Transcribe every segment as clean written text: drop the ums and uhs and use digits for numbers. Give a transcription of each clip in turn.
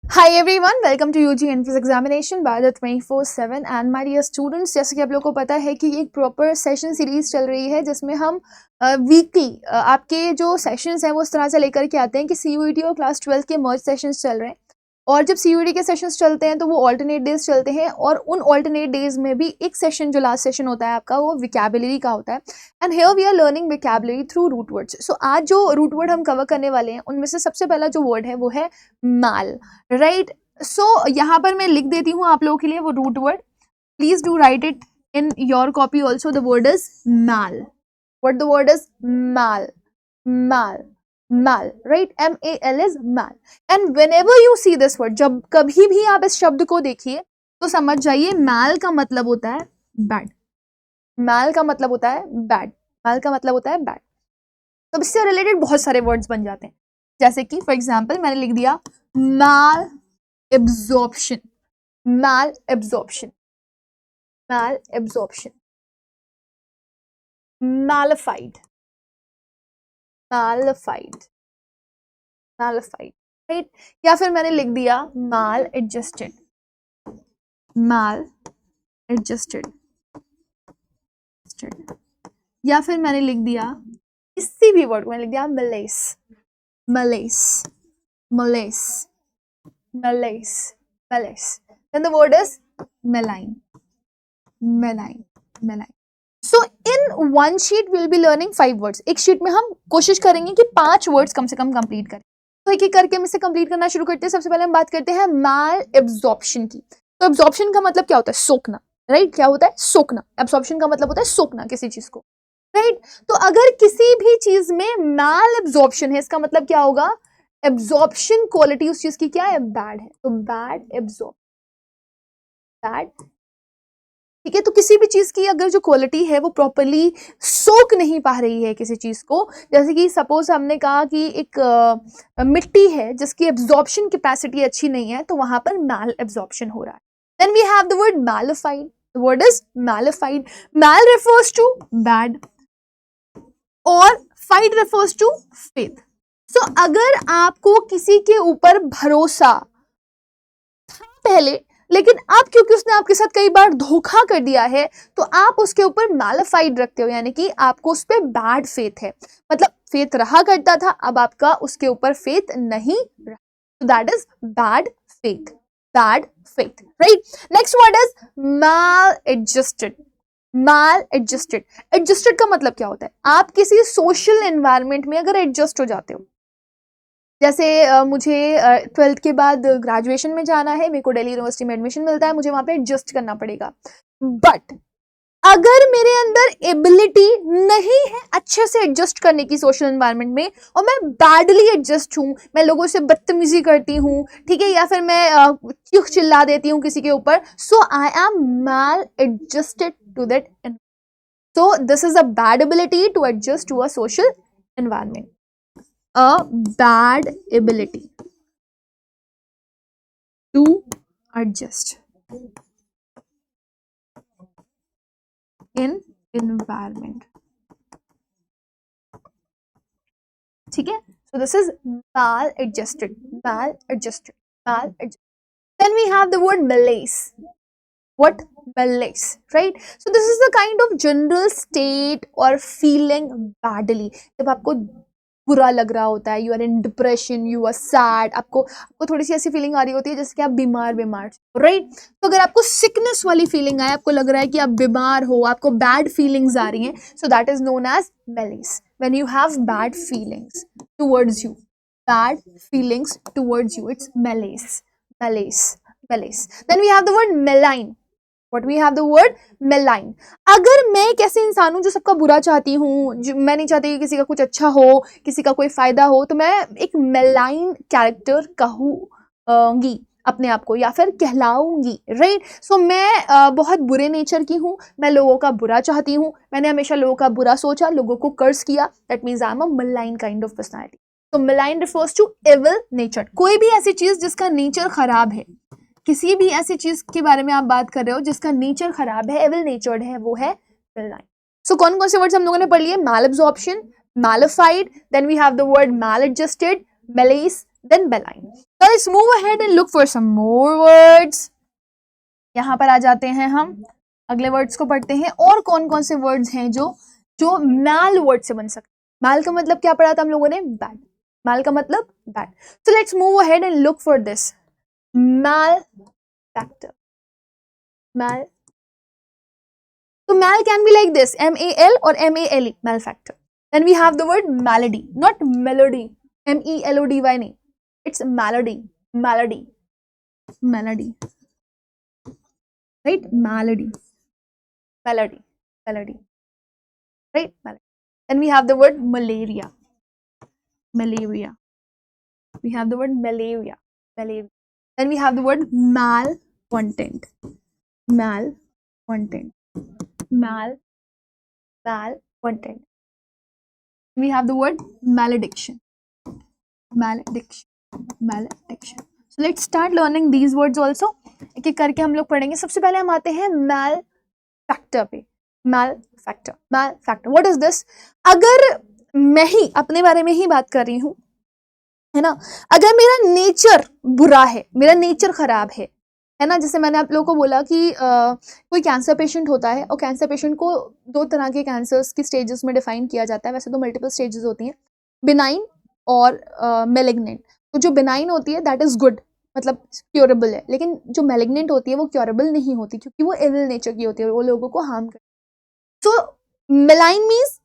Hi everyone, welcome to UG Entrance Examination by the 24/7 and my dear students, जैसे कि आप लोगों को पता है कि एक प्रॉपर सेशन सीरीज चल रही है जिसमें हम वीकली आपके जो सेशंस हैं वो इस तरह से लेकर के आते हैं कि सीयूईटी और क्लास 12 के मर्ज सेशंस चल रहे हैं और जब सीयूईटी के सेशंस चलते हैं तो वो ऑल्टरनेट डेज चलते हैं और उन ऑल्टरनेट डेज में भी एक सेशन जो लास्ट सेशन होता है आपका वो विकैबुलरी का होता है and here we are learning vocabulary through root words. So आज जो रूट वर्ड हम कवर करने वाले हैं उनमें से सबसे पहला जो वर्ड है वो है माल, राइट। सो यहाँ पर मैं लिख देती हूँ आप लोगों के लिए वो root word. Please do write it in your copy also. The word is mal. What the word is? Mal. Mal. Mal, right? MAL is mal. And whenever you see this word, जब कभी भी आप इस शब्द को देखिए तो समझ जाइए mal का मतलब होता है bad. mal का मतलब होता है bad. mal का मतलब होता है bad. तो इससे रिलेटेड बहुत सारे वर्ड्स बन जाते हैं, जैसे कि फॉर एग्जाम्पल मैंने लिख दिया mal absorption. mal absorption. mal absorption. Nullified. Nullified. Nullified, right? या फिर मैंने लिख दिया mal adjusted. mal adjusted. या फिर मैंने लिख दिया किसी भी वर्ड को मैंने लिख दिया malaise. malaise. malaise. malaise. malaise. Then the word is malign. malign. malign. So in one sheet we'll be learning 5 words. एक शीट में हम कोशिश करेंगे कि 5 वर्ड्स कम से कम कंप्लीट करें। तो एक एक करके हम इसे कंप्लीट करना शुरू करते हैं। सबसे पहले हम बात करते हैं माल एब्जॉर्प्शन की। तो एब्जॉर्प्शन का मतलब क्या होता है? सोखना, राइट? क्या होता है? सोखना। एब्जॉर्प्शन का मतलब होता है सोखना किसी चीज को, राइट? तो अगर किसी भी चीज में माल एब्जॉर्प्शन है इसका मतलब क्या होगा? एब्जॉर्प्शन क्वालिटी उस चीज की क्या है? बैड है। तो बैड एब्जॉर्ब, बैड, ठीक है। तो किसी भी चीज की अगर जो क्वालिटी है वो प्रॉपरली सोख नहीं पा रही है किसी चीज को, जैसे कि सपोज हमने कहा कि एक मिट्टी है जिसकी एब्जॉर्प्शन कैपेसिटी अच्छी नहीं है, तो वहां पर माल एब्जॉर्प्शन हो रहा है। Then we have the word malafide. The word is malafide. Mal refers to bad और fide refers to faith. So अगर आपको किसी के ऊपर भरोसा था पहले, लेकिन अब क्योंकि उसने आपके साथ कई बार धोखा कर दिया है तो आप उसके ऊपर मैलिफाइड रखते हो, यानी कि आपको उस पर बैड फेथ है। मतलब फेथ रहा करता था, अब आपका उसके ऊपर फेथ नहीं रहा। So that is bad faith. Bad faith, right? Next word is maladjusted. maladjusted. Adjusted का मतलब क्या होता है? आप किसी सोशल एनवायरनमेंट में अगर एडजस्ट हो जाते हो, जैसे मुझे 12th के बाद ग्रेजुएशन में जाना है, मेरे को दिल्ली यूनिवर्सिटी में एडमिशन मिलता है, मुझे वहां पे एडजस्ट करना पड़ेगा। बट अगर मेरे अंदर एबिलिटी नहीं है अच्छे से एडजस्ट करने की सोशल एनवायरनमेंट में और मैं बैडली एडजस्ट हूँ, मैं लोगों से बदतमीजी करती हूँ, ठीक है, या फिर मैं चीख चिल्ला देती हूँ किसी के ऊपर, so I am maladjusted to that. So this is a bad ability to adjust to a social environment. A bad ability to adjust in environment. ठीक है? So this is maladjusted. Maladjusted. Maladjusted. Then we have the word malaise. What? Malaise, right? So this is the kind of general state or feeling badly. जब आपको बुरा लग रहा होता है, you are in depression, you are sad, आपको थोड़ी सी ऐसी फीलिंग आ रही होती है जैसे कि आप बीमार, राइट? तो अगर आपको सिकनेस वाली फीलिंग आए, आपको लग रहा है कि आप बीमार हो, आपको बैड फीलिंग्स आ रही हैं, so that is known as malice. When you have bad feelings towards you, bad feelings towards you, it's malice. Malice. Malice. Then we have the word malign. What we have the word malign. अगर मैं एक ऐसे इंसान हूं जो सबका बुरा चाहती हूँ, मैं नहीं चाहती कि किसी का कुछ अच्छा हो, किसी का कोई फायदा हो, तो मैं एक मेलाइन कैरेक्टर कहूंगी अपने आप को या फिर कहलाऊंगी, राइट? सो मैं बहुत बुरे नेचर की हूँ, मैं लोगों का बुरा चाहती हूँ, मैंने हमेशा लोगों का बुरा सोचा, लोगों को कर्स किया, that means I am a malign kind of personality. तो malign refers to evil nature. कोई भी ऐसी चीज जिसका नेचर खराब है, किसी भी ऐसी चीज के बारे में आप बात कर रहे हो जिसका नेचर खराब है, एविल नेचर्ड है, वो है मेलाइन. सो कौन कौन से वर्ड्स हम लोगों ने पढ़ लिए? Malabsorption, malafide, then we have the word maladjusted, malice, then baleine. So let's move ahead and look for some more words. यहाँ पर आ जाते हैं हम, अगले वर्ड्स को पढ़ते हैं। और कौन कौन से वर्ड्स हैं जो मैल वर्ड से बन सकते हैं। मैल का मतलब क्या पढ़ा था हम लोगों ने? बैड। मैल का मतलब bad. So let's move ahead and look for this malefactor. Mal, तो mal can be like this, MAL और MALE, malefactor. Then we have the word melody, not melody, MELODY नहीं, it's melody, melody, melody, right? Melody, melody, melody, right? Melody. Then we have the word malaria, malaria. We have the word malaria, malaria. Then we have the word malcontent, malcontent, malcontent. We have the word malediction, malediction, malediction. So let's start learning these words also. एक एक करके हम लोग पढ़ेंगे। सबसे पहले हम आते हैं मैल फैक्टर पे। Malefactor, malefactor, what is this? अगर मैं ही अपने बारे में ही बात कर रही हूँ, है ना, अगर मेरा नेचर बुरा है, मेरा नेचर खराब है ना, जैसे मैंने आप लोगों को बोला कि कोई कैंसर पेशेंट होता है और कैंसर पेशेंट को दो तरह के कैंसर्स की स्टेजेस में डिफाइन किया जाता है। वैसे तो मल्टीपल स्टेजेस होती हैं, बिनाइन और मेलिग्नेंट। तो जो बिनाइन होती है दैट इज गुड, मतलब क्योरेबल है, लेकिन जो मैलिग्नेंट होती है वो क्योरेबल नहीं होती, क्योंकि वो एविल नेचर की होती है, वो लोगों को हार्म करती है। So malign means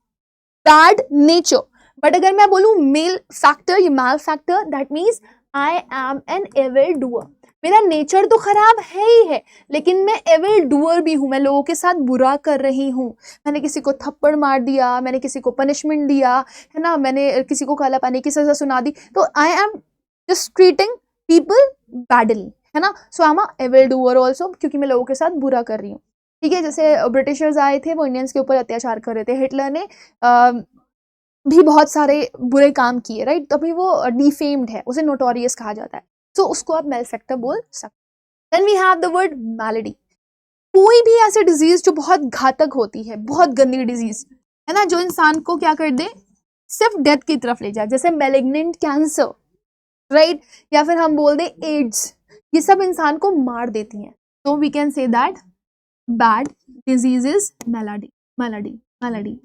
bad nature, but अगर मैं बोलूं मेल फैक्टर या malefactor, that means I am an evil doer. मेरा नेचर तो खराब है ही है, लेकिन मैं एविल डूअर भी हूं, मैं लोगों के साथ बुरा कर रही हूं। मैंने किसी को थप्पड़ मार दिया, मैंने किसी को पनिशमेंट दिया, है ना, मैंने किसी को काला पानी की सजा सुना दी, तो I am just treating people badly, है ना। So I am a evil doer also, क्योंकि मैं लोगों के साथ बुरा कर रही हूँ। ठीक है, जैसे ब्रिटिशर्स आए थे, वो इंडियंस के ऊपर अत्याचार कर रहे थे, हिटलर ने भी बहुत सारे बुरे काम किए, राइट, तभी वो डिफेम्ड है, उसे नोटोरियस कहा जाता है। तो उसको आप मैलफैक्टर बोल सकते। Then we have the word malady. कोई भी ऐसी डिजीज जो बहुत घातक होती है, बहुत गंदी डिजीज, है ना, जो इंसान को क्या कर दे, सिर्फ डेथ की तरफ ले जाए, जैसे मैलिग्नेंट कैंसर, राइट, या फिर हम बोल दें एड्स, ये सब इंसान को मार देती हैं। तो we can say that bad disease is malady, malady, malady,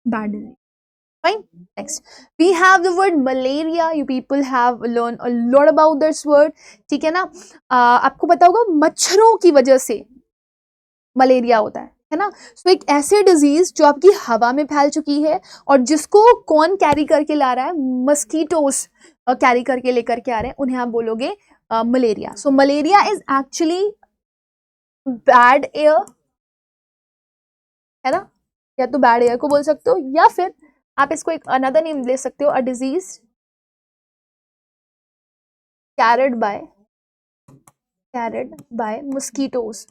bad disease. Fine. Next, we have the word malaria. You people have learned a lot about this word. ठीक है ना, आपको पता होगा मच्छरों की वजह से मलेरिया होता है ना। सो एक ऐसी डिजीज जो आपकी हवा में फैल चुकी है और जिसको कौन कैरी करके ला रहा है, मस्कीटोस कैरी करके लेकर के आ रहे हैं, उन्हें आप बोलोगे malaria. So malaria is actually bad air, है ना, या तो बैड एयर को बोल सकते हो, या फिर आप इसको एक अनदर नेम दे सकते हो, a disease carried by mosquitoes.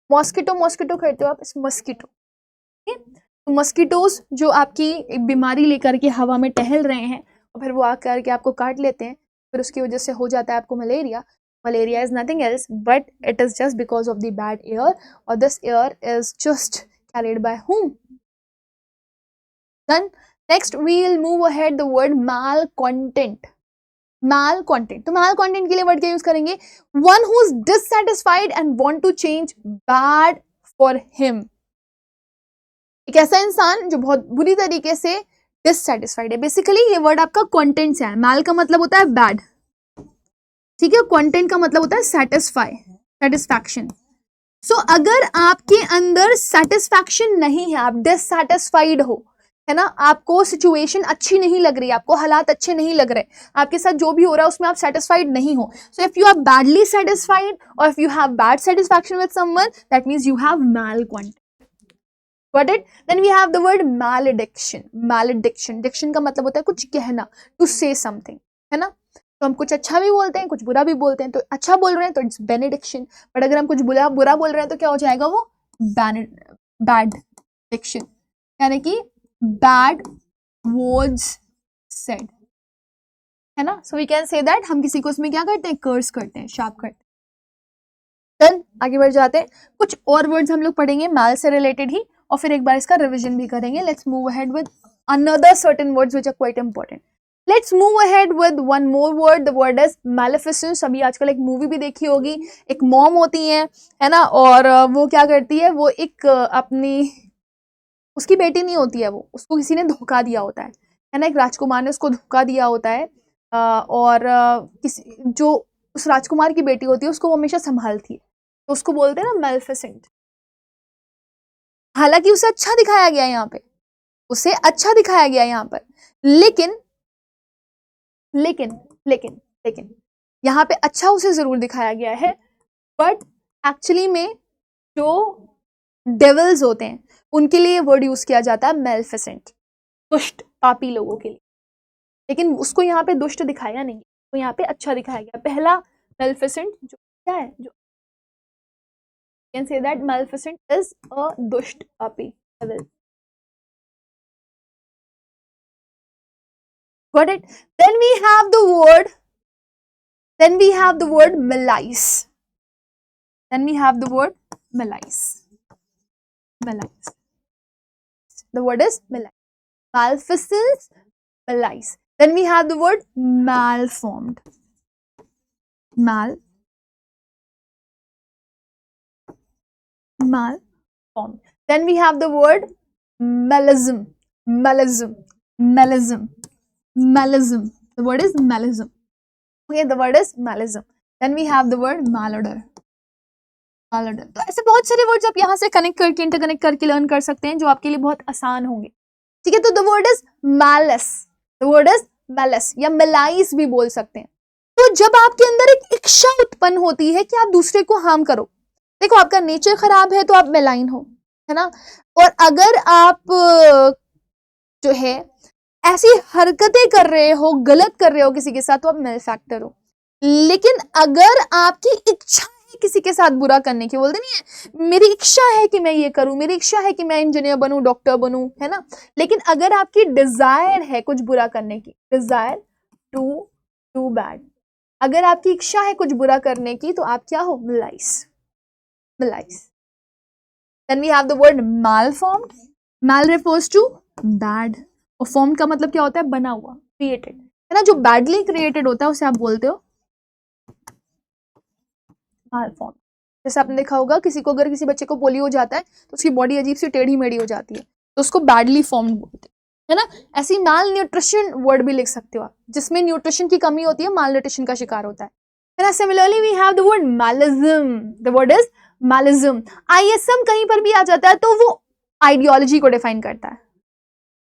Mosquito, mosquito करते हो आप, इस मस्कीटो, ठीक है। तो मस्कीटोस जो आपकी एक बीमारी लेकर के हवा में टहल रहे हैं और फिर वो आकर के आपको काट लेते हैं, फिर उसकी वजह से हो जाता है आपको malaria. Malaria is nothing else but it is just because of the bad air, or this air is just carried by whom? Then next we will move ahead the word malcontent. Malcontent, तो malcontent के लिए word क्या use करेंगे? One who is dissatisfied and want to change bad for him. एक ऐसा इंसान जो बहुत बुरी तरीके से dissatisfied है। बेसिकली ये वर्ड आपका content से है। mal का मतलब होता है bad, ठीक है, कंटेंट का मतलब होता है सेटिस्फाई, सेटिस्फैक्शन। सो अगर आपके अंदर सेटिस्फैक्शन नहीं है, आप डिससैटिस्फाइड हो, है ना, आपको सिचुएशन अच्छी नहीं लग रही, आपको हालात अच्छे नहीं लग रहे, आपके साथ जो भी हो रहा है उसमें आप सेटिस्फाइड नहीं हो, so if you are badly satisfied और if you have bad satisfaction with someone, that means you have malcontent. Got it? Then we have the word malediction. Malediction, diction का मतलब होता है कुछ कहना, to say something, है ना। तो हम कुछ अच्छा भी बोलते हैं, कुछ बुरा भी बोलते हैं। तो अच्छा बोल रहे हैं तो इट्स बेनेडिक्शन, बट अगर हम कुछ बुरा बोल रहे हैं तो क्या हो जाएगा, वो बैड डिक्शन, यानी कि बैड वर्ड्स सेड, है ना। So we can say that हम किसी को उसमें क्या करते हैं, कर्स करते हैं, शाप करते हैं। देन आगे बढ़ जाते हैं, कुछ और वर्ड्स हम लोग पढ़ेंगे मैल से रिलेटेड ही, और फिर एक बार इसका रिविजन भी करेंगे। Let's move ahead with another certain words which are quite important. Let's move ahead with one more word, the word is maleficence. अभी आजकल एक मूवी भी देखी होगी, एक मॉम होती है ना, और वो क्या करती है, वो एक अपनी, उसकी बेटी नहीं होती है, वो उसको किसी ने धोखा दिया होता है ना, एक राजकुमार ने उसको धोखा दिया होता है, और किसी जो उस राजकुमार की बेटी होती है उसको वो हमेशा संभालती है, तो उसको बोलते हैं ना मैलिफिसेंट। हालांकि उसे अच्छा दिखाया गया यहाँ पे, उसे अच्छा दिखाया गया यहाँ पर, लेकिन लेकिन लेकिन लेकिन यहाँ पे अच्छा उसे जरूर दिखाया गया है, बट एक्चुअली में जो डेविल्स होते हैं उनके लिए वर्ड यूज किया जाता है मेलिफिसेंट, दुष्ट पापी लोगों के लिए, लेकिन उसको यहाँ पे दुष्ट दिखाया नहीं, तो यहाँ पे अच्छा दिखाया गया। पहला मेलिफिसेंट जो क्या है, जो can say that मेलिफिसेंट is a दुष्ट पापी devil. Got it? Then we have the word malice. Then we have the word malice. Malice. The word is malice. Maleficence, malice. Then we have the word malformed. Malformed. Then we have the word melism. Melism. Melism. Melism. The word is melism. Okay, the word is melism. Then we have the word malodor. Malodor. तो ऐसे बहुत सारे words आप यहाँ से connect करके, interconnect करके learn कर सकते हैं, जो आपके लिए बहुत आसान होंगे। ठीक है, तो the word is malice, the word is malice या मेलाइस भी बोल सकते हैं। तो जब आपके अंदर एक इच्छा उत्पन्न होती है कि आप दूसरे को हार्म करो, देखो आपका नेचर खराब है तो आप मेलाइन हो, है ना, और अगर आप जो है ऐसी हरकतें कर रहे हो, गलत कर रहे हो किसी के साथ, तो आप मेलफैक्टर हो। लेकिन अगर आपकी इच्छा है किसी के साथ बुरा करने की, बोलते नहीं है मेरी इच्छा है कि मैं ये करूं, मेरी इच्छा है कि मैं इंजीनियर बनूं, डॉक्टर बनूं, है ना, लेकिन अगर आपकी डिजायर है कुछ बुरा करने की, डिजायर टू डू बैड, अगर आपकी इच्छा है कुछ बुरा करने की, तो आप क्या हो, मलाइस, मलाइस। Then we have the word malformed. Mal refers to bad, और formed का मतलब क्या होता है, बना हुआ, created, है ना, जो badly created होता है उसे आप बोलते हो malformed। जैसे आपने देखा होगा किसी को, अगर किसी बच्चे को पोलियो हो जाता है तो उसकी बॉडी अजीब सी टेढ़ी मेढ़ी हो जाती है, तो उसको badly formed बोलते हैं, है ना। ऐसी माल न्यूट्रिशन वर्ड भी लिख सकते हो आप, जिसमें न्यूट्रिशन की कमी होती है, माल न्यूट्रिशन का शिकार होता है ना। Similarly we have the word malism, the word is malism. ISM कहीं पर भी आ जाता है तो वो आइडियोलॉजी को डिफाइन करता है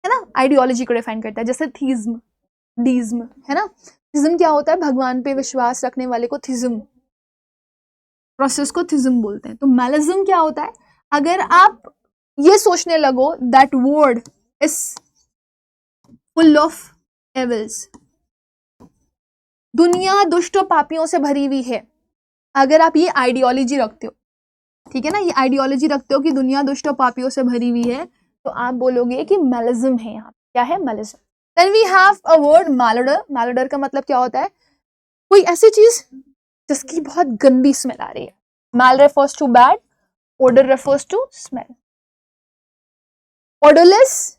ना, आइडियोलॉजी को डिफाइन करता है, जैसे थीज्म, डीज्म, है ना। थीज्म क्या होता है, भगवान पे विश्वास रखने वाले को थीज्म, प्रोसेस को थीज्म बोलते हैं। तो मैलिज्म क्या होता है, अगर आप ये सोचने लगो that word is full of evils, दुनिया दुष्ट और पापियों से भरी हुई है, अगर आप ये आइडियोलॉजी रखते हो, ठीक है ना, ये आइडियोलॉजी रखते हो कि दुनिया दुष्ट और पापियों से भरी हुई है, तो आप बोलोगे कि मैलिज्म है, यहाँ क्या है, malism. Then we have a word malodour. Malodour का मतलब क्या होता है, कोई ऐसी चीज जिसकी बहुत गंदी स्मेल आ रही है। Mal refers to bad, odour refers to smell. Odourless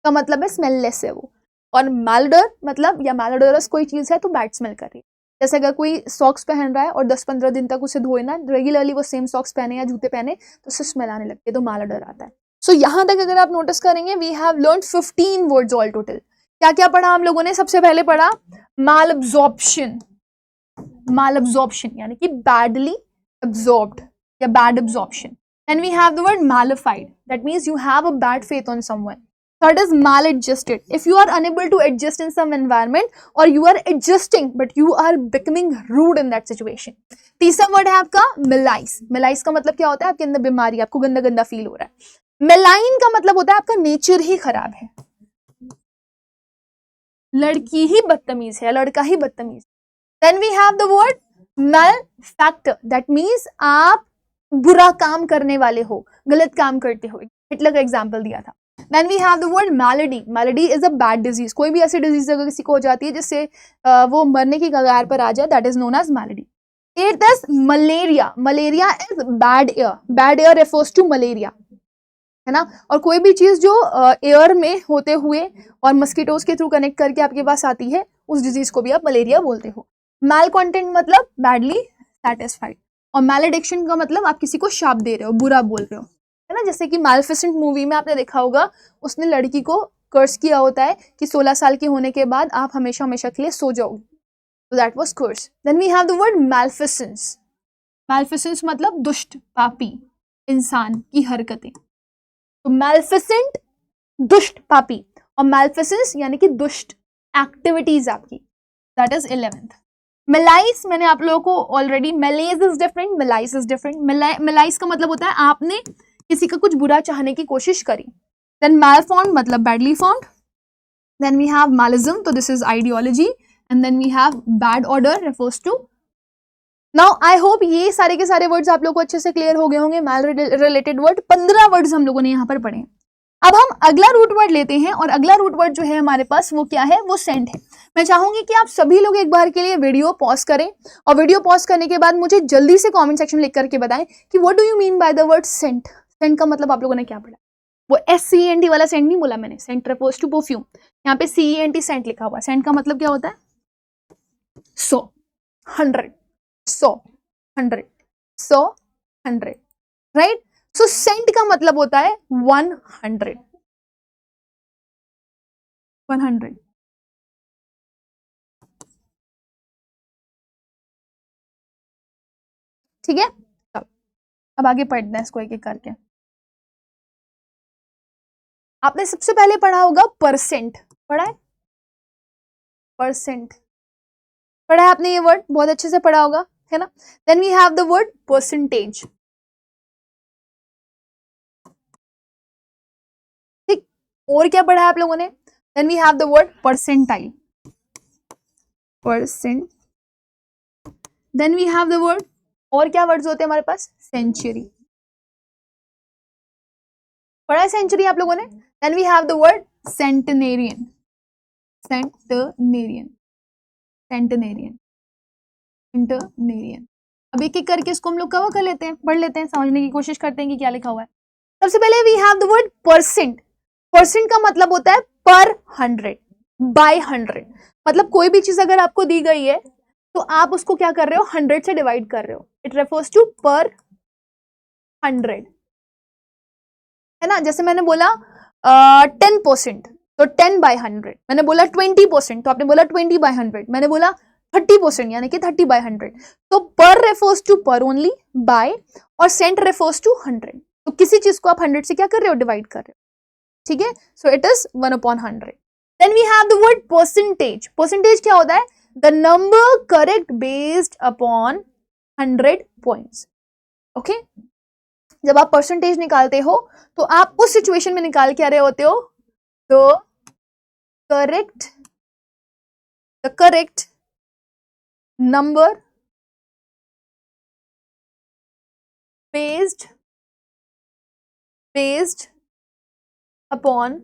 का मतलब है स्मेललेस है वो, और मैलोडर मतलब या मैलोडरस कोई चीज है तो बैड स्मेल कर रही है। जैसे अगर कोई सॉक्स पहन रहा है और 10-15 दिन तक उसे धोए ना, रेगुलरली वो सेम सॉक्स पहने या जूते पहने, तो उससे स्मेल आने लगती है, तो मैलोडर आता है। सो यहाँ तक अगर आप नोटिस करेंगे, we have learned 15 words all total. क्या क्या पढ़ा हम लोगों ने, सबसे पहले पढ़ा माल अब्जॉर्प्शन, माल अब्जॉर्प्शन यानी कि बैडली अब्जॉर्ब्ड या bad absorption. Then we have the word malified, that means you have a bad faith on someone. Third is maladjusted, if you are unable to adjust in some environment or you are adjusting but you are becoming rude in that situation. तीसरा word है आपका मेलाइस। मेलाइस का मतलब क्या होता है, आपके अंदर बीमारी, आपको गंदा गंदा फील हो रहा है। मेलाइन का मतलब होता है आपका नेचर ही खराब है, लड़की ही बदतमीज है, लड़का ही बदतमीज। Then we have the word malefactor, that means आप बुरा काम करने वाले हो, गलत काम करते हो। हिटलर का एग्जाम्पल दिया था। Then we have the word malady. Malady is a bad disease. कोई भी ऐसी डिजीज अगर किसी को हो जाती है जिससे वो मरने की कगार पर आ जाए, that is known as malady. Eighth is malaria. Malaria is bad air. Bad air refers to malaria. है ना। और कोई भी चीज जो एयर में होते हुए और मस्कीटोज के थ्रू कनेक्ट करके आपके पास आती है, उस डिजीज को भी आप मलेरिया बोलते हो। मैल कंटेंट मतलब बैडली सेटिस्फाइड, और मैल एडिक्शन का मतलब आप किसी को शाप दे रहे हो, बुरा बोल रहे हो, है ना। जैसे कि मैलेफिसेंट मूवी में आपने देखा होगा, उसने लड़की को कर्स किया होता है कि 16 साल के होने के बाद आप हमेशा हमेशा के लिए सो जाओगे, तो that was curse. Then we have the word maleficence. Maleficence मतलब दुष्ट, पापी इंसान की हरकतें। तो मैलेफिसेंट दुष्ट, पापी, और मैलेफिसेंस यानी कि दुष्ट एक्टिविटीज आपकी, दैट इज 11th। मेलाइस मैंने आप लोगों को already, malaise is different, malice is different. Malice का मतलब होता है आपने किसी का कुछ बुरा चाहने की कोशिश करी। देन malformed मतलब badly formed. Then we have malism, तो this is ideology. And then we have bad order, refers to. Now I hope ये सारे के सारे वर्ड्स आप लोगों को अच्छे से क्लियर हो गए होंगे। मैल रिलेटेड वर्ड 15 वर्ड्स हम लोगों ने यहाँ पर पढ़े हैं। अब हम अगला रूट वर्ड लेते हैं, और अगला रूट वर्ड जो है हमारे पास वो क्या है, वो सेंट है। मैं चाहूंगी कि आप सभी लोग एक बार के लिए वीडियो पॉज करें, और वीडियो पॉज करने के बाद मुझे जल्दी से कमेंट सेक्शन में लिख करके बताएं कि what do you mean by the word cent. Cent का मतलब आप लोगों ने क्या पढ़ा? वो SCENT वाला सेंट नहीं बोला मैंने, सेंट रेफर्स टू परफ्यूम। यहाँ पे CENT सेंट लिखा हुआ है। सेंट का मतलब क्या होता है? 100, 100, 100, 100, 100, 100, राइट। सो सेंट का मतलब होता है 100, 100। ठीक है, अब आगे पढ़ते हैं इसको एक एक करके। आपने सबसे पहले पढ़ा होगा परसेंट, पढ़ा है? परसेंट पढ़ा है आपने, ये वर्ड बहुत अच्छे से पढ़ा होगा, है ना। Then we have the word percentage. ठीक, और क्या पढ़ा है आप लोगों ने? Then we have the word percentile, percent. Then we have the word, और क्या वर्ड्स होते हैं हमारे पास? सेंचुरी, पढ़ा है सेंचुरी आप लोगों ने। Then we have the word centenarian, centenarian, centenarian, centenarian. अब एक एक करके इसको हम लोग कवर कर लेते हैं, पढ़ लेते हैं, समझने की कोशिश करते हैं कि क्या लिखा हुआ है। सबसे पहले we have the word percent. Percent का मतलब होता है पर 100, बाय 100। मतलब कोई भी चीज अगर आपको दी गई है तो आप उसको क्या कर रहे हो? 100 से डिवाइड कर रहे हो। इट रेफर्स टू पर 100, है ना। जैसे मैंने बोला 10%, तो 10 बाय 100। मैंने बोला 20%, तो आपने बोला 20 बाय 100। मैंने बोला 30% यानी कि 30 बाय 100। तो पर रेफर्स टू पर ओनली, बाय और सेंट रेफर्स टू 100। तो किसी चीज को आप 100 से क्या कर रहे हो? डिवाइड कर रहे हो, ठीक है। So it is 1/100। Then we have the word percentage. Percentage क्या होता है? The number correct based upon 100 points. Okay, जब आप परसेंटेज निकालते हो तो आप उस सिचुएशन में निकाल के आ रहे होते हो, तो करेक्ट नंबर बेस्ड अपॉन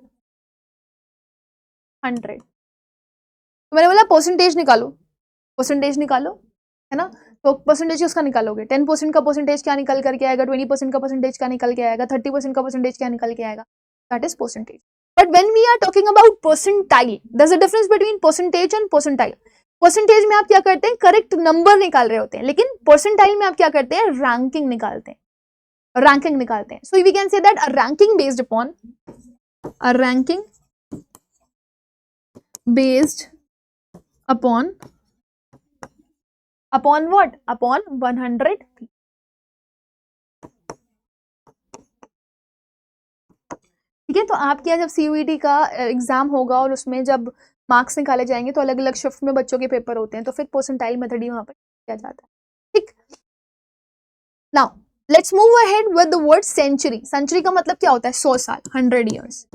100। तो मैंने बोला परसेंटेज निकालो, परसेंटेज निकालो, है ना। तो परसेंटेज उसका निकालोगे, 10% का परसेंटेज क्या निकल करके आएगा, 20% का परसेंटेज क्या निकल के आएगा, 30% का परसेंटेज क्या निकल के आएगा, that is percentage. But when we are talking about percentile, there is a difference between percentage and percentile. Percentage में आप क्या करते हैं? करेक्ट नंबर निकाल रहे होते हैं, लेकिन परसेंटाइल में आप क्या करते हैं? रैंकिंग निकालते हैं, रैंकिंग निकालते हैं। So we can say that a ranking based upon, a ranking based upon what? Upon 100। ठीक है, तो आपके यहाँ जब CUET का एग्जाम होगा और उसमें जब मार्क्स निकाले जाएंगे तो अलग अलग शिफ्ट में बच्चों के पेपर होते हैं, तो फिर परसेंटाइल मेथड ही वहां पर किया जाता है। ठीक, now let's move ahead with the word century. Century का मतलब क्या होता है? 100 साल, 100 ईयर्स,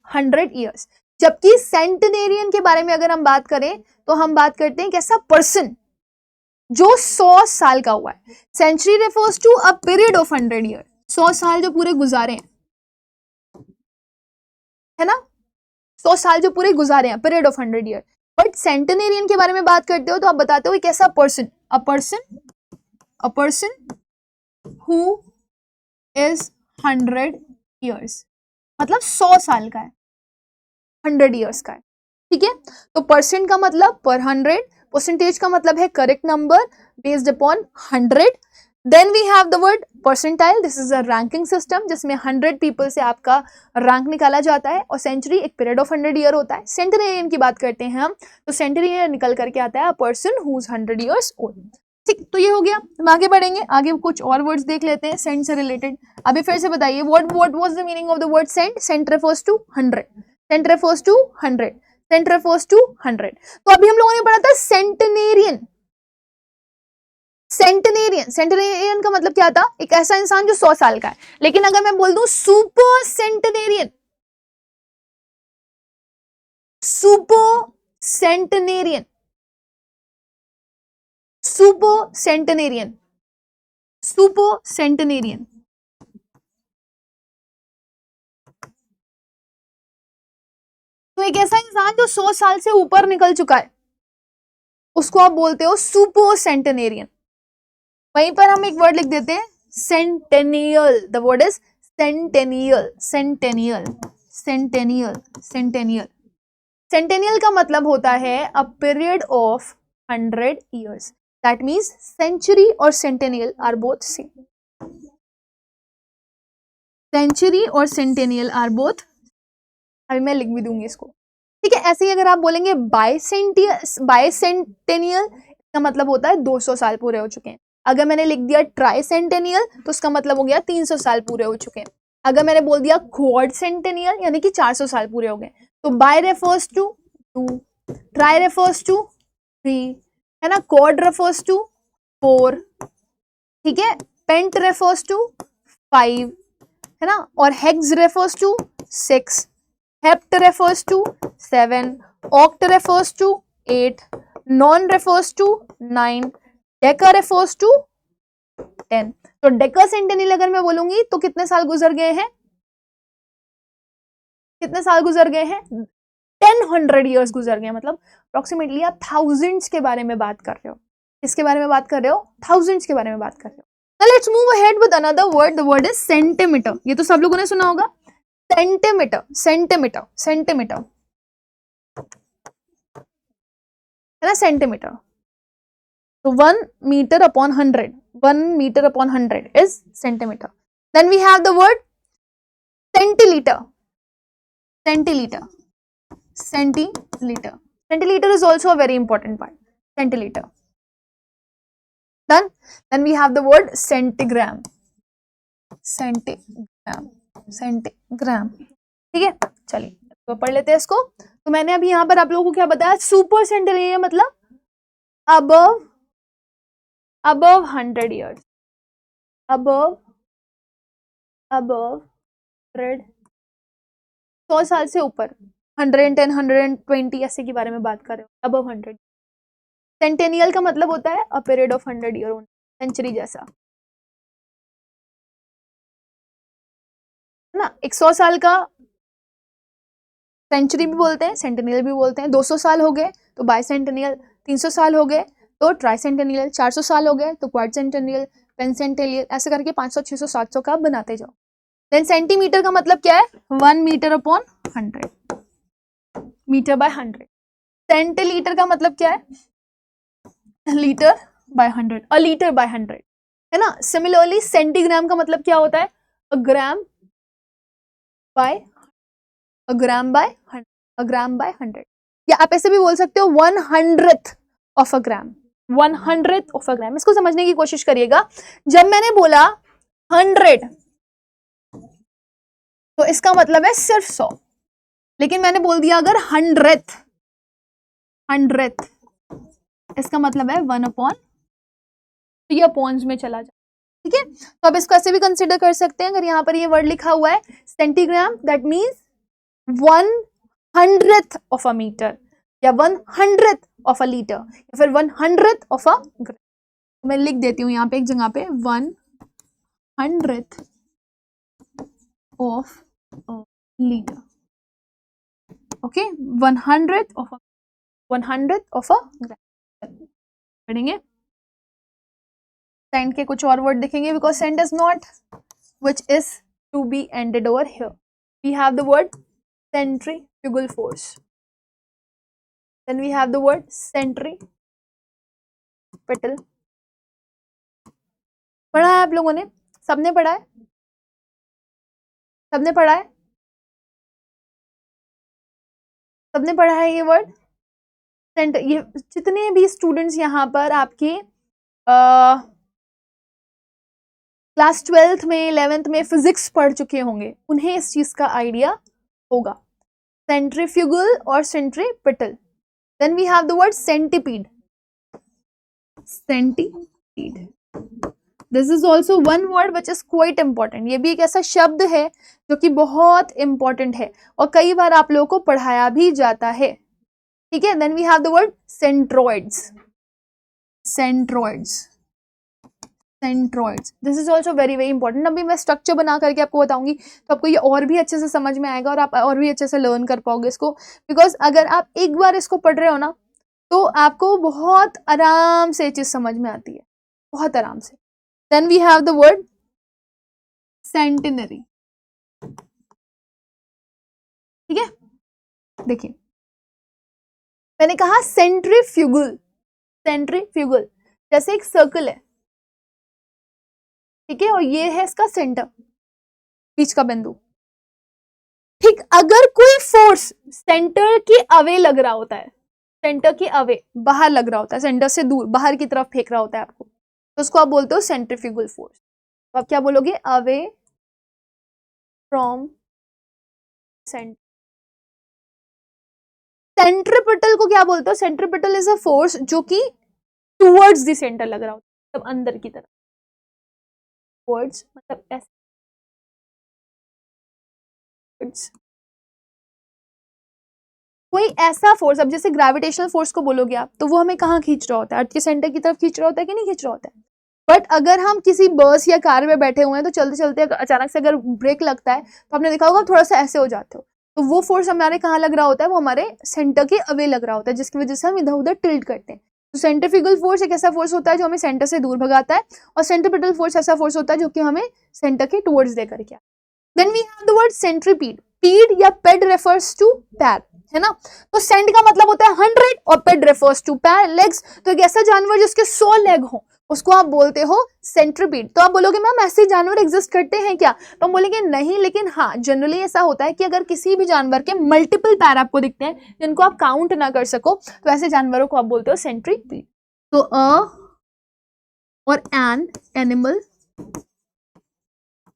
100 ईयर्स। जबकि सेंटेनेरियन के बारे में अगर हम बात करें तो हम बात करते हैं कैसा? पर्सन जो 100 साल का हुआ है। Century refers to a period of 100 year, 100 साल जो पूरे गुजारे हैं, है ना। 100 साल जो पूरे गुजारे हैं, पीरियड ऑफ 100 ईयर। बट सेंटेनेरियन के बारे में बात करते हो तो आप बताते हो कैसा? Person, a person who is 100 years, मतलब 100 साल का है, 100 years का है, ठीक है। तो परसेंट का मतलब पर 100, परसेंटेज का मतलब है correct number based upon 100। Then we have the word percentile, this is a ranking system जिसमें 100 पीपल से आपका रैंक निकाला जाता है। और सेंचुरी एक पीरियड ऑफ 100 ईयर होता है। सेंटेनेरियन की बात करते हैं हम, तो सेंटेनेरियन निकल करके आता है a person who is 100 years old। ठीक, तो ये हो गया। हम आगे बढ़ेंगे, आगे कुछ और वर्ड्स देख लेते हैं सेंट से रिलेटेड। अभी फिर से बताइए, what was the meaning of the word cent? Cent refers to 100, cent refers to 100, cent refers to 100। तो अभी हम लोगों ने पढ़ा था सेंटेनेरियन। सेंटेनेरियन, सेंटेनेरियन का मतलब क्या था? एक ऐसा इंसान जो 100 साल का है। लेकिन अगर मैं बोल दूं सुपर सेंटेनेरियन, सुपर सेंटेनेरियन, सुपर सेंटेनेरियन, सुपर सेंटेनेरियन, तो एक ऐसा इंसान जो 100 साल से ऊपर निकल चुका है, उसको आप बोलते हो सुपर सेंटेनेरियन। वहीं पर हम एक वर्ड लिख देते हैं centennial. The word is centennial, centennial, centennial, centennial. Centennial का मतलब होता है a period of 100 years। That means century और centennial are both same. Century और सेंटेनियल आर बोथ, अभी मैं लिख भी दूंगी इसको, ठीक है। ऐसे ही अगर आप बोलेंगे बाइसेंटेनियल, इसका मतलब होता है 200 साल पूरे हो चुके हैं। अगर मैंने लिख दिया ट्राइसेंटेनियल तो उसका मतलब हो गया 300 साल पूरे हो चुके हैं। अगर मैंने बोल दिया क्वाड सेंटेनियल यानी कि 400 साल पूरे हो गए। तो bi refers to 2, tri refers to 3, है ना, क्वाड रेफर्स टू 4, ठीक है, पेंट रेफर्स टू 5, है ना, और hex refers to 6, hept refers to 7, oct refers to 8, non refers to 9, Deka refers to 10। तो डेका सेंटेनियल अगर मैं बोलूंगी तो कितने साल गुजर गए हैं? कितने साल गुजर गए हैं? 1000 years गुजर गए, मतलब अप्रोक्सीमेटली आप थाउजेंड्स के बारे में बात कर रहे हो। किसके बारे में बात कर रहे हो? थाउजेंड्स के बारे में बात कर रहे हो। Now let's move ahead with another word. The word is centimeter. ये तो सब लोगों ने सुना होगा, सेंटीमीटर, सेंटीमीटर, सेंटीमीटर, है ना, सेंटीमीटर। तो 1 meter upon 100, 1 meter upon 100 is centimeter. Then we have the word centiliter, centiliter, centiliter. Centiliter is also a very important part. Centiliter. Done. Then we have the word centigram, centigram, centigram. ठीक है, चलिए तो पढ़ लेते हैं इसको। तो मैंने अभी यहाँ पर आप लोगों को क्या बताया? सुपर सेंटिलीटर मतलब above 100 years, above 100, 100 साल से ऊपर, 110, 120 ऐसे के बारे में बात कर रहे हो, above 100। सेंटेनियल का मतलब होता है a period of 100 year, century जैसा, है ना। 100 साल का सेंचुरी भी बोलते हैं, सेंटेनियल भी बोलते हैं। 200 साल हो गए तो बाइसेंटेनियल, 300 साल हो गए तो ट्राइसेंटेनियल, 400 साल हो गए तो क्वाड्रसेंटेनियल, पेंसेंटेनियल, ऐसे करके 500, 600, 700 का बनाते जाओ। देन सेंटीमीटर का मतलब क्या है? 1 metre upon 100, metre by 100। Centilitre का मतलब क्या है? Litre by 100, a litre by 100, है ना। सिमिलरली सेंटीग्राम का मतलब क्या होता है? A gram by, a gram by 100, a gram by 100। या आप ऐसे भी बोल सकते हो 100th of a gram, 100th of a ग्राम। इसको समझने की कोशिश करिएगा। जब मैंने बोला 100 तो इसका मतलब है सिर्फ 100, लेकिन मैंने बोल दिया अगर 100th, 100th, इसका मतलब है 1 अपॉन, तो ये अपॉन्स में चला जाए, ठीक है। तो अब इसको ऐसे भी कंसिडर कर सकते हैं। अगर यहाँ पर ये वर्ड लिखा हुआ है centigram, that means 100th of a metre, या 100th ऑफ अ लीटर, या फिर 100th ऑफ अ ग्राम। मैं लिख देती हूँ यहाँ पे एक जगह पे 100th of a litre, okay, 100th of a, 100th of a gram. पढ़ेंगे सेंट के कुछ और वर्ड देखेंगे, because cent is not which is to be ended over here. We have the word centrifugal force. Then we have the word centripetal. पढ़ा है आप लोगों ने? सबने पढ़ा है? सबने पढ़ा है? सबने पढ़ा है ये वर्ड सेंटर? ये जितने भी स्टूडेंट्स यहाँ पर आपके क्लास 12th में 11th में फिजिक्स पढ़ चुके होंगे उन्हें इस चीज का आइडिया होगा. सेंट्रीफ्यूगल और centripetal. Then we have the word centipede. Centipede, this is also one word which is quite important. ये भी एक ऐसा शब्द है जो कि बहुत इंपॉर्टेंट है और कई बार आप लोगों को पढ़ाया भी जाता है. ठीक है. Then we have the word centroids. Centroids, centroids, this is also very very important. अभी मैं स्ट्रक्चर बना करके आपको बताऊंगी तो आपको ये और भी अच्छे से समझ में आएगा और आप और भी अच्छे से लर्न कर पाओगे इसको. बिकॉज अगर आप एक बार इसको पढ़ रहे हो ना तो आपको बहुत आराम से ये चीज समझ में आती है, बहुत आराम से. Then we have the word centenary. ठीक है. देखिए मैंने कहा सेंट्रीफ्यूगल. सेंट्रीफ्यूगल जैसे एक सर्कल है, ठीक है, और ये है इसका सेंटर, बीच का बिंदु. ठीक, अगर कोई फोर्स सेंटर के अवे लग रहा होता है, सेंटर के अवे बाहर लग रहा होता है, सेंटर से दूर बाहर की तरफ फेंक रहा होता है आपको, तो उसको आप बोलते हो सेंट्रीफ्यूगल फोर्स. तो आप क्या बोलोगे? Away from centre. सेंट्रीपिटल को क्या बोलते हो? सेंट्रीपिटल इज अ फोर्स जो कि टुवर्ड्स द सेंटर लग रहा होता है, मतलब अंदर की तरफ. टुवर्ड्स मतलब ऐसे, कोई ऐसा फोर्स, अब जैसे ग्रेविटेशनल फोर्स को बोलोगे आप तो वो हमें कहाँ खींच रहा होता है? अर्थ के सेंटर की तरफ खींच रहा होता है कि नहीं खींच रहा होता है? बट अगर हम किसी बस या कार में बैठे हुए हैं तो चलते चलते अचानक से अगर ब्रेक लगता है तो आपने देखा होगा थोड़ा सा ऐसे हो जाते हो, तो वो फोर्स हमारे कहाँ लग रहा होता है? वो हमारे सेंटर के अवे लग रहा होता है, जिसकी वजह से हम इधर उधर टिल्ट करते हैं. तो सेंट्रीफ्यूगल फोर्स एक ऐसा फोर्स होता है जो हमें सेंटर से दूर भगाता है, और सेंट्रीपिटल फोर्स ऐसा फोर्स होता है जो कि हमें सेंटर के टुवर्ड्स देकर के. Then we have the word centipede. Pede या पेड रेफर्स टू पैर, है ना. तो सेंट का मतलब होता है 100 और पेड रेफर्स टू पैर, लेग्स. तो एक ऐसा जानवर जिसके 100 लेग हो उसको आप बोलते हो सेंट्रीपीड. तो आप बोलोगे मैम ऐसे जानवर एग्जिस्ट करते हैं क्या? तो हम बोलेंगे नहीं, लेकिन हाँ जनरली ऐसा होता है कि अगर किसी भी जानवर के मल्टीपल पैर आपको दिखते हैं जिनको आप काउंट ना कर सको तो ऐसे जानवरों को आप बोलते हो सेंट्रीपीड. तो और an animal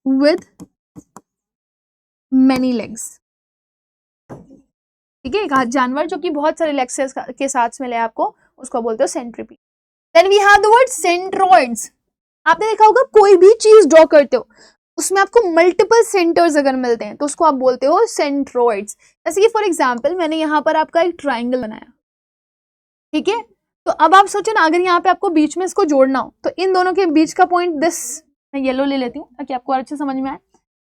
with many legs. ठीक है, एक जानवर जो कि बहुत सारे लेग्स के साथ मिले आपको, उसको बोलते हो centipede. Then we have the word centroids. आपने देखा होगा कोई भी चीज ड्रॉ करते हो उसमें आपको मल्टीपल सेंटर्स अगर मिलते हैं तो उसको आप बोलते हो सेंट्रॉइड्स. जैसे कि फॉर एग्जांपल मैंने यहाँ पर आपका एक ट्राइंगल बनाया, ठीक है. तो अब आप सोचो ना, अगर यहाँ पे आपको बीच में इसको जोड़ना हो तो इन दोनों के बीच का पॉइंट दिस, मैं येलो ले लेती हूँ ताकि आपको अच्छे समझ में आए.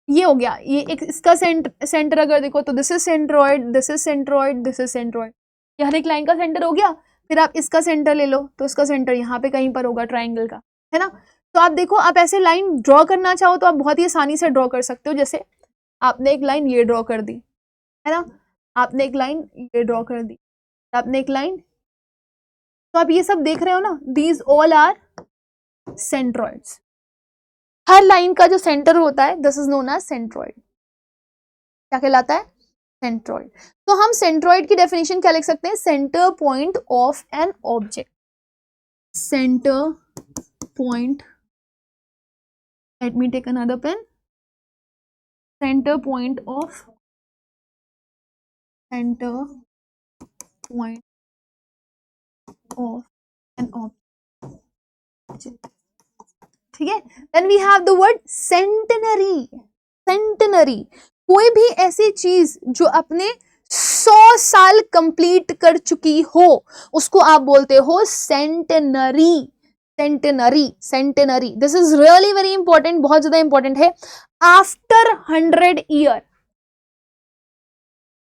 ये हो गया, ये एक इसका सेंटर अगर देखो तो this is centroid, this is centroid, this is centroid. ये हर एक लाइन का सेंटर हो गया. फिर आप इसका सेंटर ले लो तो इसका सेंटर यहाँ पे कहीं पर होगा ट्राइंगल का, है ना. तो आप देखो, आप ऐसे लाइन ड्रॉ करना चाहो तो आप बहुत ही आसानी से ड्रॉ कर सकते हो. जैसे आपने एक लाइन ये ड्रॉ कर दी, है ना, आपने एक लाइन ये ड्रॉ कर दी, आपने एक लाइन, तो आप ये सब देख रहे हो ना, दीज ऑल आर सेंट्रॉइड्स. हर लाइन का जो सेंटर होता है this is known as centroid. क्या कहलाता है? सेंट्रॉइड. तो हम सेंट्रॉइड की डेफिनेशन क्या लिख सकते हैं? Centre point of an object. Centre point, let me take another pen. Centre point of an object. ठीक है. Then we have the word centenary. Centenary, कोई भी ऐसी चीज जो अपने 100 साल कंप्लीट कर चुकी हो उसको आप बोलते हो centenary. Centenary, centenary, this is really very important, बहुत ज्यादा इंपॉर्टेंट है. आफ्टर 100 ईयर,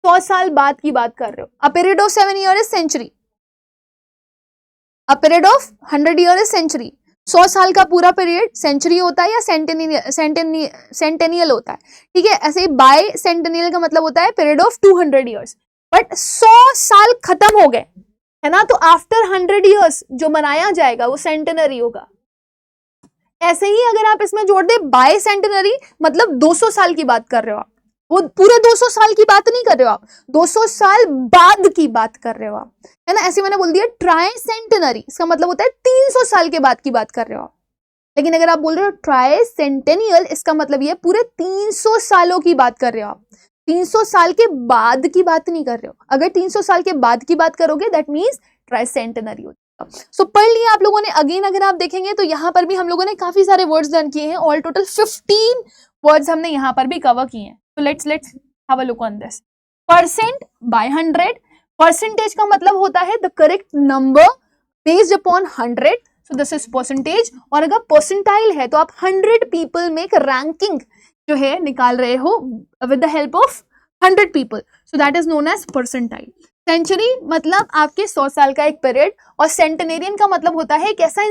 100 साल बाद की बात कर रहे हो. A period of 7 year is century. A period of 100 year is century. 100 साल का पूरा पीरियड सेंचुरी होता है या सेंटेनियल होता है, ठीक है। ऐसे ही बाय सेंटेनियल का मतलब होता है पीरियड ऑफ 200 ईयर्स, बट 100 साल खत्म हो गए, है ना, तो आफ्टर 100 ईयर्स जो मनाया जाएगा वो सेंटेनरी होगा। ऐसे ही अगर आप इसमें जोड़ दे बाय सेंटेनरी, मतलब 200 साल की बात कर रहे हो आप, वो पूरे 200 साल की बात नहीं कर रहे हो आप, 200 साल बाद की बात कर रहे हो आप, है ना। ऐसे मैंने बोल दिया ट्राई सेंटेनरी, इसका मतलब होता है 300 साल के बाद की बात कर रहे हो आप। लेकिन अगर आप बोल रहे हो ट्राई सेंटेनियल, इसका मतलब ये पूरे 300 सालों की बात कर रहे हो आप, 300 साल के बाद की बात नहीं कर रहे हो। अगर 300 साल के बाद की बात करोगे दैट मीन्स ट्राई सेंटेनरी हो। सो पढ़ लिया आप लोगों ने। अगेन अगर आप देखेंगे तो यहाँ पर भी हम लोगों ने काफी सारे वर्ड्स लर्न किए हैं, ऑल टोटल 15 वर्ड्स हमने यहाँ पर भी कवर किए हैं। तो let's have a look on this. Percent by 100, percentage का मतलब होता है the correct number based upon 100, so this is percentage. और अगर परसेंटाइल है तो आप 100 पीपल में एक रैंकिंग जो है निकाल रहे हो with the help of 100 people, so that is known as percentile. Century मतलब आपके 100 साल का एक पीरियड, और सेंटेनेरियन का मतलब होता है एक ऐसा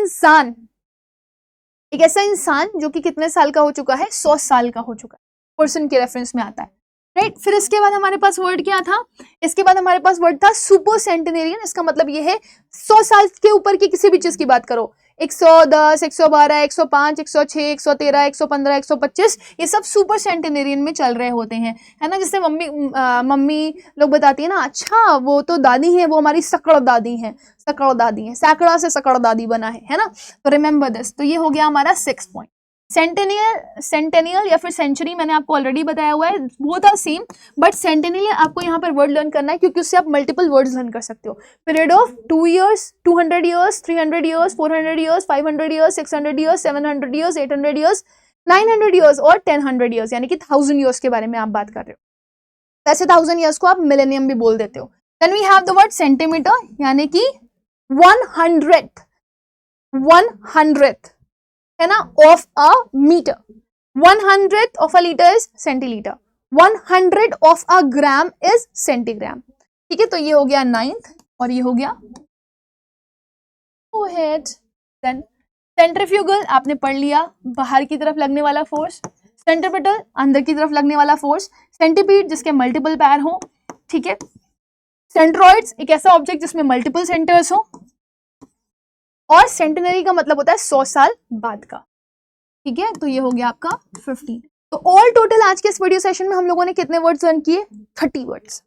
इंसान, जो कि कितने साल का हो चुका है, 100 साल का हो चुका है, पर्सन के रेफरेंस में आता है, राइट। फिर इसके बाद हमारे पास वर्ड क्या था, इसके बाद हमारे पास वर्ड था सुपर सेंटेनेरियन। इसका मतलब ये है 100 साल के ऊपर की किसी भी चीज की बात करो, 110, 112, 105, 106, 113, 115, 125, ये सब सुपर सेंटेनेरियन में चल रहे होते हैं, है ना। जैसे मम्मी लोग बताती है ना, अच्छा वो तो दादी है, वो हमारी सकड़ दादी है, सैकड़ा से सकड़ दादी बना है ना। तो रिमेंबर दिस। तो ये हो गया हमारा 6 पॉइंट। सेंटेनियल या फिर सेंचुरी मैंने आपको ऑलरेडी बताया हुआ है, both are same, but centennial आपको यहाँ पर वर्ड लर्न करना है क्योंकि उससे आप मल्टीपल वर्ड्स लर्न कर सकते हो। Period of 2 years, 200 years, 300 years, 400 years, 500 years, 600 years, 700 years, 800 years, 900 years और 1000 ईयर्स, यानी कि 1000 ईयर्स के बारे में आप बात कर रहे हो। वैसे 1000 ईयर्स को आप मिलेनियम भी बोल देते हो। Then we have the word centimetre, यानी कि 100th है ना of a metre. 100th of a litre is centilitre, 100 of a gram is centigram, ठीक है। तो ये हो गया 9th और ये हो गया देन सेंट्रीफ्यूगल आपने पढ़ लिया, बाहर की तरफ लगने वाला फोर्स। सेंट्रीपिटल अंदर की तरफ लगने वाला फोर्स। सेंटीपीड जिसके मल्टीपल पैर हो, ठीक है। सेंट्रॉइड्स एक ऐसा ऑब्जेक्ट जिसमें मल्टीपल सेंटर्स हो, और सेंटेनरी का मतलब होता है 100 साल बाद का, ठीक है। तो ये हो गया आपका 15। तो ऑल टोटल आज के इस वीडियो सेशन में हम लोगों ने कितने वर्ड्स लर्न किए, 30 वर्ड्स।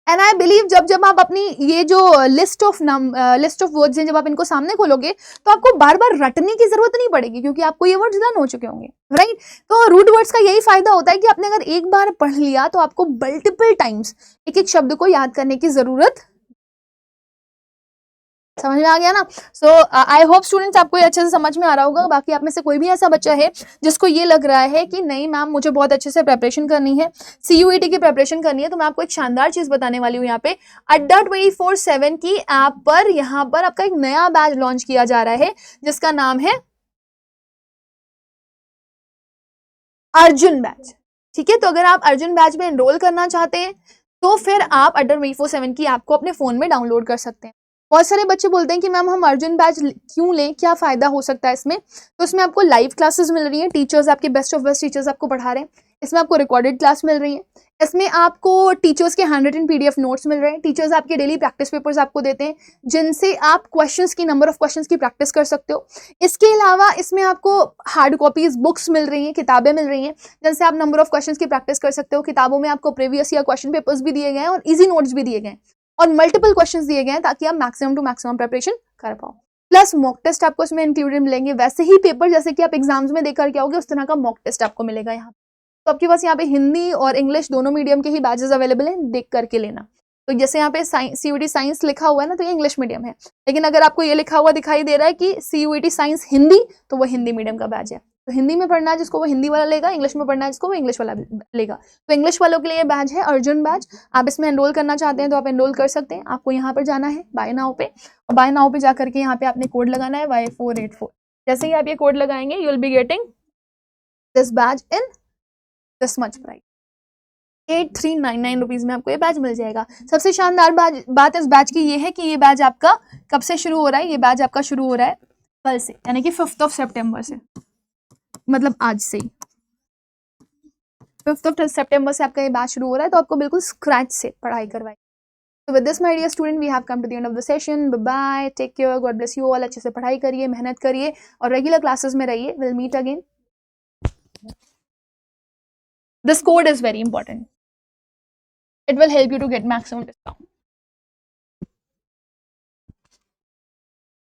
एंड आई बिलीव जब आप अपनी ये जो लिस्ट ऑफ वर्ड्स हैं, जब आप इनको सामने खोलोगे तो आपको बार बार रटने की जरूरत नहीं पड़ेगी क्योंकि आपको ये वर्ड्स लर्न हो चुके होंगे, राइट। तो रूट वर्ड्स का यही फायदा होता है कि आपने अगर एक बार पढ़ लिया तो आपको मल्टीपल टाइम्स एक एक शब्द को याद करने की जरूरत, समझ में आ गया ना। सो आई होप स्टूडेंट्स आपको ये अच्छे से समझ में आ रहा होगा। बाकी आप में से कोई भी ऐसा बच्चा है जिसको ये लग रहा है कि नहीं मैम मुझे बहुत अच्छे से प्रिपरेशन करनी है, CUET की प्रिपरेशन करनी है, तो मैं आपको एक शानदार चीज बताने वाली हूँ। यहाँ पे अड्डा 24/7 की ऐप पर यहाँ पर आपका एक नया बैच लॉन्च किया जा रहा है जिसका नाम है अर्जुन बैच, ठीक है। तो अगर आप अर्जुन बैच में एनरोल करना चाहते हैं तो फिर आप अड्डा 24/7 की ऐप को अपने फोन में डाउनलोड कर सकते हैं। बहुत सारे बच्चे बोलते हैं कि मैम हम अर्जुन बैच क्यों लें, क्या फायदा हो सकता है इसमें। तो इसमें आपको लाइव क्लासेस मिल रही हैं, टीचर्स आपके बेस्ट ऑफ बेस्ट टीचर्स आपको पढ़ा रहे हैं। इसमें आपको रिकॉर्डेड क्लास मिल रही है, इसमें आपको टीचर्स के 100 PDF नोट्स मिल रहे हैं, टीचर्स आपके डेली प्रैक्टिस पेपर्स आपको देते हैं जिनसे आप नंबर ऑफ क्वेश्चंस की प्रैक्टिस कर सकते हो। इसके अलावा इसमें आपको हार्ड कॉपीज बुक्स मिल रही हैं, किताबें मिल रही हैं जिनसे आप नंबर ऑफ क्वेश्चंस की प्रैक्टिस कर सकते हो। किताबों में आपको प्रीवियस ईयर क्वेश्चन पेपर्स भी दिए गए हैं और ईजी नोट्स भी दिए गए हैं और मल्टीपल क्वेश्चंस दिए गए हैं ताकि आप मैक्सिमम टू मैक्सिमम प्रिपरेशन कर पाओ। प्लस मॉक टेस्ट आपको इसमें इंक्लूडेड मिलेंगे, वैसे ही पेपर जैसे कि आप एग्जाम्स में देकर के आओगे उस तरह का मॉक टेस्ट आपको मिलेगा यहाँ। तो आपके पास यहाँ पे हिंदी और इंग्लिश दोनों मीडियम के ही बैचेस अवेलेबल हैं, देख करके लेना। तो जैसे यहाँ पे CUET साइंस लिखा हुआ है ना, तो ये इंग्लिश मीडियम है, लेकिन अगर आपको ये लिखा हुआ दिखाई दे रहा है कि CUET साइंस हिंदी, तो वो हिंदी मीडियम का बैच है। तो हिंदी में पढ़ना है जिसको वो हिंदी वाला लेगा, इंग्लिश में पढ़ना है जिसको वो इंग्लिश वाला लेगा। तो इंग्लिश वालों के लिए बैच है अर्जुन बैच। आप इसमें एनरोल करना चाहते हैं तो आप एनरोल कर सकते हैं। आपको यहाँ पर जाना है बाय नाउ पे, और बाय नाउ पे जाकर के यहाँ पे आपने कोड लगाना है Y484। जैसे ही आप ये कोड लगाएंगे you will be getting this batch in this much price, 8399 rupees में आपको ये बैच मिल जाएगा। सबसे शानदार बात इस बैच की ये है कि ये बैच आपका कब से शुरू हो रहा है, ये बैच आपका शुरू हो रहा है कल से, यानी कि 5 सितंबर से, मतलब आज से ही 5 सितंबर से आपका ये बैच शुरू हो रहा है, तो आपको बिल्कुल स्क्रैच से पढ़ाई करवाई। तो with this my dear student we have come to the end of the session. Bye bye, take care, God bless you all. अच्छे से पढ़ाई करिए, मेहनत करिए और रेगुलर क्लासेस में रहिए। Will meet again. This code is very important, it will help you to get maximum discount.